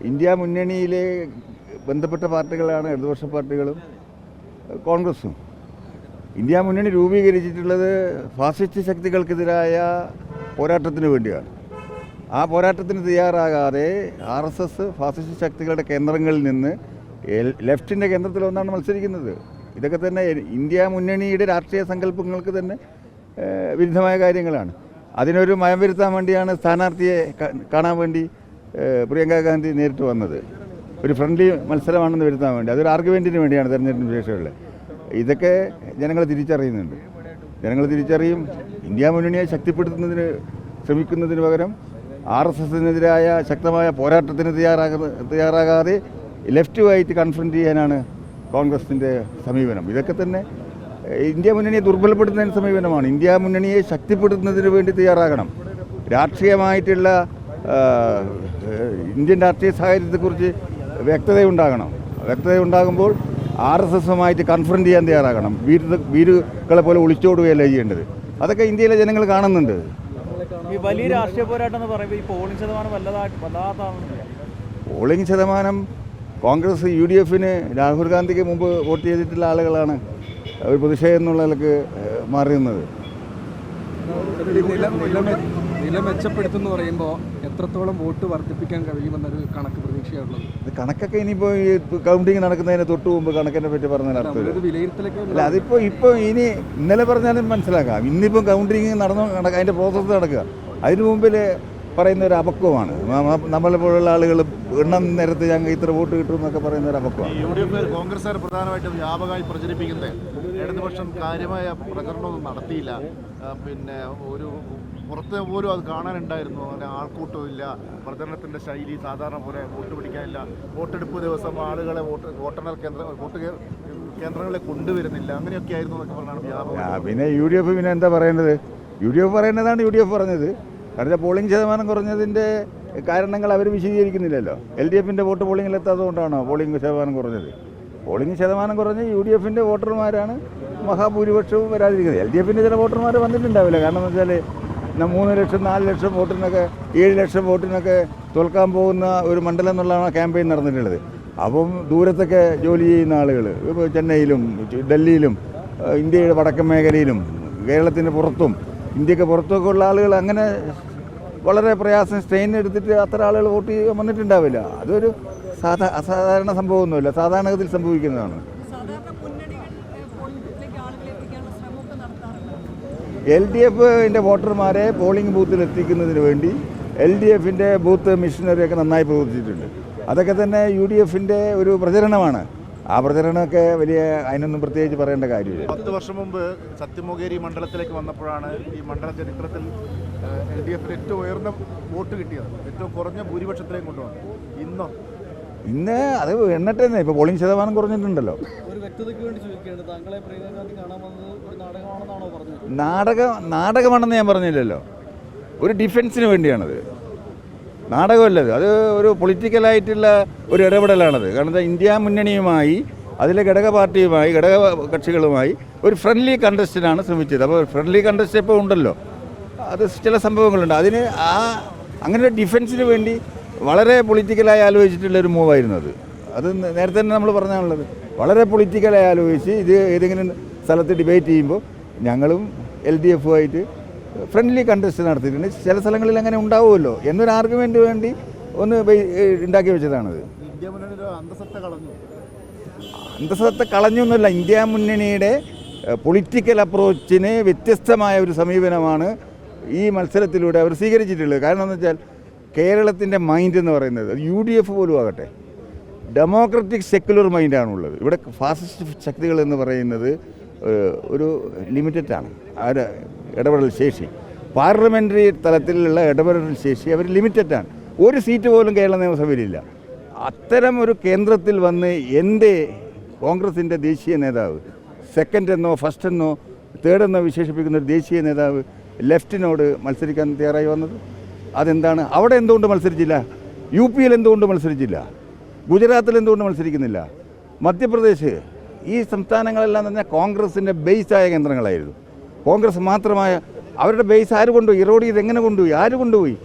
India മുന്നണിയിലെ ബന്ധപ്പെട്ട പാർട്ടികളാണ് ഇടതുപക്ഷ പാർട്ടികളും കോൺഗ്രസും. ഇന്ത്യ മുന്നണി രൂപീകരിച്ചിട്ടുള്ളത് ഫാസിസ്റ്റ് ശക്തികൾക്കെതിരായ പോരാട്ടത്തിന് വേണ്ടിയാണ്. ആ പോരാട്ടത്തിന് തയ്യാറാകാതെ RSS ഫാസിസ്റ്റ് ശക്തികളുടെ കേന്ദ്രങ്ങളിൽ നിന്ന് ലെഫ്റ്റിൻ്റെ കേന്ദ്രത്തിലൊന്നാണ് മത്സരിക്കുന്നത്. ഇതൊക്കെ തന്നെ ഇന്ത്യ മുന്നണിയുടെ രാഷ്ട്രീയ സങ്കല്പങ്ങൾക്ക് തന്നെ വിരുദ്ധമായ കാര്യങ്ങളാണ്. അതിനൊരു മയം വരുത്താൻ വേണ്ടിയാണ് സ്ഥാനാർത്ഥിയെ കാണാൻ വേണ്ടി പ്രിയങ്ക ഗാന്ധി നേരിട്ട് വന്നത്. ഒരു ഫ്രണ്ട്ലി മത്സരമാണെന്ന് വരുത്താൻ വേണ്ടി, അതൊരു ആർഗ്യുമെൻറ്റിന് വേണ്ടിയാണ് തെരഞ്ഞെടുപ്പിന് ശേഷമുള്ളത്. ഇതൊക്കെ ജനങ്ങൾ തിരിച്ചറിയുന്നുണ്ട്. ജനങ്ങൾ തിരിച്ചറിയും. ഇന്ത്യ മുന്നണിയെ ശക്തിപ്പെടുത്തുന്നതിന് ശ്രമിക്കുന്നതിന് പകരം RSSനെതിരായ ശക്തമായ പോരാട്ടത്തിന് തയ്യാറാകാതെ ലെഫ്റ്റുമായിട്ട് കൺഫ്രണ്ട് ചെയ്യാനാണ് കോൺഗ്രസിൻ്റെ സമീപനം. ഇതൊക്കെ തന്നെ ഇന്ത്യ മുന്നണിയെ ദുർബലപ്പെടുത്തുന്നതിന് സമീപനമാണ്. ഇന്ത്യ മുന്നണിയെ ശക്തിപ്പെടുത്തുന്നതിന് വേണ്ടി തയ്യാറാകണം. രാഷ്ട്രീയമായിട്ടുള്ള ഇന്ത്യൻ രാഷ്ട്രീയ സാഹചര്യത്തെക്കുറിച്ച് വ്യക്തതയുണ്ടാകണം. വ്യക്തതയുണ്ടാകുമ്പോൾ RSSുമായിട്ട് കൺഫ്രണ്ട് ചെയ്യാൻ തയ്യാറാകണം. വീരുകളെ പോലെ ഒളിച്ചോടുകയല്ല ചെയ്യേണ്ടത്. അതൊക്കെ ഇന്ത്യയിലെ ജനങ്ങൾ കാണുന്നുണ്ട്. ഈ വലിയ രാഷ്ട്രീയ പോരാട്ടം എന്ന് പറയുമ്പോൾ ഈ പോളിംഗ് ശതമാനം വല്ലാതാണെന്നില്ല. പോളിംഗ് ശതമാനം കോൺഗ്രസ് UDFന് രാഹുൽ ഗാന്ധിക്ക് മുമ്പ് വോട്ട് ചെയ്തിട്ടുള്ള ആളുകളാണ് ഒരു പ്രതിഷേധം എന്നുള്ള നിലക്ക് മാറിയുന്നത്. നില മെച്ചപ്പെടുത്തുമെന്ന് പറയുമ്പോൾ എത്രത്തോളം വോട്ട് വർദ്ധിപ്പിക്കാൻ കഴിയുമെന്നൊരു കണക്ക് പ്രതീക്ഷയുള്ളത്? കണക്കൊക്കെ ഇനിയിപ്പോൾ ഈ കൗണ്ടിങ് നടക്കുന്നതിന് തൊട്ട് മുമ്പ് കണക്കിനെ പറ്റി പറഞ്ഞാൽ അല്ല, അതിപ്പോൾ ഇനി ഇന്നലെ പറഞ്ഞാലും മനസ്സിലാക്കാം. ഇന്നിപ്പം കൗണ്ടിങ് അതിൻ്റെ പ്രോസസ്സ് നടക്കുക. അതിനു മുമ്പിൽ പറയുന്ന ഒരു അപക്വമാണ്. നമ്മളെ പോലുള്ള ആളുകൾ എണ്ണം നേരത്തെ ഞങ്ങൾ ഇത്ര വോട്ട് കിട്ടും എന്നൊക്കെ പറയുന്ന ഒരു അപക്വമാണ്. UDF കോൺഗ്രസ്സുകാർ പ്രധാനമായിട്ടും വ്യാപകമായി പ്രചരിപ്പിക്കുന്നത് ഇടതുപക്ഷം കാര്യമായ പ്രചരണമൊന്നും നടത്തിയില്ല. പിന്നെ ഒരു പുറത്ത് പോലും അത് കാണാനുണ്ടായിരുന്നു. അങ്ങനെ ആൾക്കൂട്ടമില്ല, പ്രചരണത്തിൻ്റെ ശൈലി സാധാരണ പോലെ വോട്ട് പിടിക്കാനില്ല, വോട്ടെടുപ്പ് ദിവസം ആളുകളെ വോട്ടെണ്ണൽ കേന്ദ്രങ്ങളെ കൊണ്ടുവരുന്നില്ല, അങ്ങനെയൊക്കെ ആയിരുന്നു എന്നൊക്കെ പറഞ്ഞാണ് വ്യാപകം. പിന്നെ UDF പിന്നെ എന്താ പറയേണ്ടത്? UDF പറയുന്നതാണ് UDF പറഞ്ഞത്. കാരണം പോളിംഗ് ശതമാനം കുറഞ്ഞതിൻ്റെ കാരണങ്ങൾ അവർ വിശദീകരിക്കുന്നില്ലല്ലോ. LDFൻ്റെ വോട്ട് പോളിംഗിലെത്താത്തതുകൊണ്ടാണോ പോളിംഗ് ശതമാനം കുറഞ്ഞത്? പോളിംഗ് ശതമാനം കുറഞ്ഞ് UDFൻ്റെ വോട്ടർമാരാണ് മഹാഭൂരിപക്ഷവും വരാതിരിക്കുന്നത്. LDFൻ്റെ ചില വോട്ടർമാർ വന്നിട്ടുണ്ടാവില്ല. കാരണം എന്ന് വെച്ചാൽ 3 ലക്ഷം 4 ലക്ഷം വോട്ടിനൊക്കെ 7 ലക്ഷം വോട്ടിനൊക്കെ തോൽക്കാൻ പോകുന്ന ഒരു മണ്ഡലം എന്നുള്ളതാണ് ക്യാമ്പയിൻ നടന്നിട്ടുള്ളത്. അപ്പം ദൂരത്തൊക്കെ ജോലി ചെയ്യുന്ന ആളുകൾ ഇപ്പോൾ ചെന്നൈയിലും ഡൽഹിയിലും ഇന്ത്യയുടെ വടക്കൻ മേഖലയിലും കേരളത്തിന് പുറത്തും ഇന്ത്യക്ക് പുറത്തൊക്കെ ഉള്ള ആളുകൾ അങ്ങനെ വളരെ പ്രയാസം സ്ട്രെയിൻ എടുത്തിട്ട് അത്ര ആളുകൾ വോട്ട് ചെയ്യാൻ വന്നിട്ടുണ്ടാവില്ല. അതൊരു അസാധാരണ സംഭവമൊന്നുമില്ല, സാധാരണഗതിയിൽ സംഭവിക്കുന്നതാണ്. LDFൻ്റെ വോട്ടർമാരെ പോളിംഗ് ബൂത്തിൽ എത്തിക്കുന്നതിന് വേണ്ടി LDFൻ്റെ ബൂത്ത് മിഷനറിയൊക്കെ നന്നായി പ്രവർത്തിച്ചിട്ടുണ്ട്. അതൊക്കെ തന്നെ UDFൻ്റെ ഒരു പ്രചരണമാണ്. ആ പ്രചരണമൊക്കെ വലിയ അതിനൊന്നും പ്രത്യേകിച്ച് പറയേണ്ട കാര്യമില്ല. 10 വർഷം മുമ്പ് സത്യമൊകേരി മണ്ഡലത്തിലേക്ക് വന്നപ്പോഴാണ് ഈ മണ്ഡല ചരിത്രത്തിൽ LDFന് ഏറ്റവും ഉയർന്ന വോട്ട് കിട്ടിയത്, ഏറ്റവും കുറഞ്ഞ ഭൂരിപക്ഷത്തിലേക്ക് കൊണ്ടുവന്നു. ഇന്ന് അത് എണ്ണട്ടെ തന്നെ. ഇപ്പോൾ പോളിംഗ് ശതമാനം കുറഞ്ഞിട്ടുണ്ടല്ലോ. ഒരു വ്യക്തതയ്ക്ക് വേണ്ടി ചോദിക്കുകയാണ്, താങ്കളെ പ്രിയങ്ക ഗാന്ധി കാണാൻ വന്നത് ഒരു നാടകമാണെന്നാണോ പറഞ്ഞത്? നാടകമാണെന്ന് ഞാൻ പറഞ്ഞില്ലല്ലോ. ഒരു ഡിഫൻസിന് വേണ്ടിയാണത്. നാടകമല്ലത്. അത് ഒരു പൊളിറ്റിക്കലായിട്ടുള്ള ഒരു ഇടപെടലാണത്. കാരണം ഇന്ത്യ മുന്നണിയുമായി അതിലെ ഘടക പാർട്ടിയുമായി ഘടക കക്ഷികളുമായി ഒരു ഫ്രണ്ട്ലി കണ്ടസ്റ്റിനാണ് ശ്രമിച്ചത്. അപ്പോൾ ഫ്രണ്ട്ലി കണ്ടസ്റ്റ് ഇപ്പോൾ ഉണ്ടല്ലോ, അത് ചില സംഭവങ്ങളുണ്ട്. അതിന് അങ്ങനെ ഒരു ഡിഫൻസിന് വേണ്ടി വളരെ പൊളിറ്റിക്കലായി ആലോചിച്ചിട്ടുള്ളൊരു മൂവായിരുന്നു അത്. അത് നേരത്തെ തന്നെ നമ്മൾ പറഞ്ഞാണുള്ളത്. വളരെ പൊളിറ്റിക്കലായി ആലോചിച്ച് ഇത് ഏതെങ്കിലും സ്ഥലത്ത് ഡിബേറ്റ് ചെയ്യുമ്പോൾ ഞങ്ങളും LDFുമായിട്ട് ഫ്രണ്ട്ലി കണ്ടസ്റ്റ് നടത്തിയിട്ടുണ്ട്. ചില സ്ഥലങ്ങളിൽ അങ്ങനെ ഉണ്ടാവുമല്ലോ എന്നൊരു ആർഗ്യുമെൻ്റ് വേണ്ടി ഒന്ന് ഉണ്ടാക്കി വെച്ചതാണത്. അന്തസത്ത കളഞ്ഞൊന്നുമില്ല. ഇന്ത്യ മുന്നണിയുടെ പൊളിറ്റിക്കൽ അപ്രോച്ചിന് വ്യത്യസ്തമായ ഒരു സമീപനമാണ് ഈ മത്സരത്തിലൂടെ അവർ സ്വീകരിച്ചിട്ടുള്ളത്. കാരണം എന്ന് വെച്ചാൽ കേരളത്തിൻ്റെ മൈൻഡ് എന്ന് പറയുന്നത് UDF പോലും ആകട്ടെ ഡെമോക്രറ്റിക് സെക്യുലർ മൈൻഡാണുള്ളത്. ഇവിടെ ഫാസിസ്റ്റ് ശക്തികൾ എന്ന് പറയുന്നത് ഒരു ലിമിറ്റഡാണ്. അവർ ഇടപെടൽ ശേഷി, പാർലമെൻ്ററി തലത്തിലുള്ള ഇടപെടൽ ശേഷി അവർ ലിമിറ്റഡാണ്. ഒരു സീറ്റ് പോലും കേരള നിയമസഭയിലില്ല. അത്തരം ഒരു കേന്ദ്രത്തിൽ വന്ന് എൻ്റെ കോൺഗ്രസിൻ്റെ ദേശീയ നേതാവ് സെക്കൻഡ് എന്നോ ഫസ്റ്റ് എന്നോ തേർഡ് എന്നോ വിശേഷിപ്പിക്കുന്ന ഒരു ദേശീയ നേതാവ് ലെഫ്റ്റിനോട് മത്സരിക്കാൻ തയ്യാറായി വന്നത് അതെന്താണ്? അവിടെ എന്തുകൊണ്ട് മത്സരിച്ചില്ല? UPയിൽ എന്തുകൊണ്ട് മത്സരിച്ചില്ല? ഗുജറാത്തിൽ എന്തുകൊണ്ട് മത്സരിക്കുന്നില്ല? മധ്യപ്രദേശ്, ഈ സംസ്ഥാനങ്ങളെല്ലാം തന്നെ കോൺഗ്രസിൻ്റെ ബേസായ കേന്ദ്രങ്ങളായിരുന്നു. കോൺഗ്രസ് മാത്രമായ അവരുടെ ബേസ് ആര് കൊണ്ടുപോയി? ഇറോഡ് ചെയ്ത് എങ്ങനെ കൊണ്ടുപോയി? ആര് കൊണ്ടുപോയി?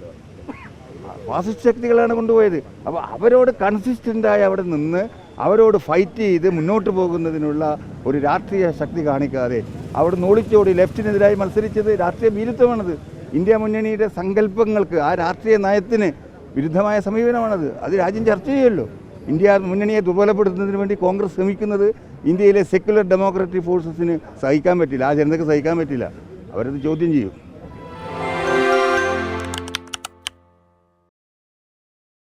ഫാസിസ്റ്റ് ശക്തികളാണ് കൊണ്ടുപോയത്. അപ്പോൾ അവരോട് കൺസിസ്റ്റൻ്റായി അവിടെ നിന്ന് അവരോട് ഫൈറ്റ് ചെയ്ത് മുന്നോട്ട് പോകുന്നതിനുള്ള ഒരു രാഷ്ട്രീയ ശക്തി കാണിക്കാതെ അവിടെ നോളിച്ചോടി ലെഫ്റ്റിനെതിരായി മത്സരിച്ചത് രാഷ്ട്രീയ ഭീരുത്വമാണത്. ഇന്ത്യ മുന്നണിയുടെ സങ്കല്പങ്ങൾക്ക്, ആ രാഷ്ട്രീയ നയത്തിന് വിരുദ്ധമായ സമീപനമാണത്. അത് രാജ്യം ചർച്ച ചെയ്യുമല്ലോ. ഇന്ത്യ മുന്നണിയെ ദുർബലപ്പെടുത്തുന്നതിന് വേണ്ടി കോൺഗ്രസ് ശ്രമിക്കുന്നത് ഇന്ത്യയിലെ സെക്യുലർ ഡെമോക്രാറ്റിക് ഫോഴ്സസിന് സഹിക്കാൻ പറ്റില്ല, ആ ജനതയ്ക്ക് സഹിക്കാൻ പറ്റില്ല. അവരത് ചോദ്യം ചെയ്യും.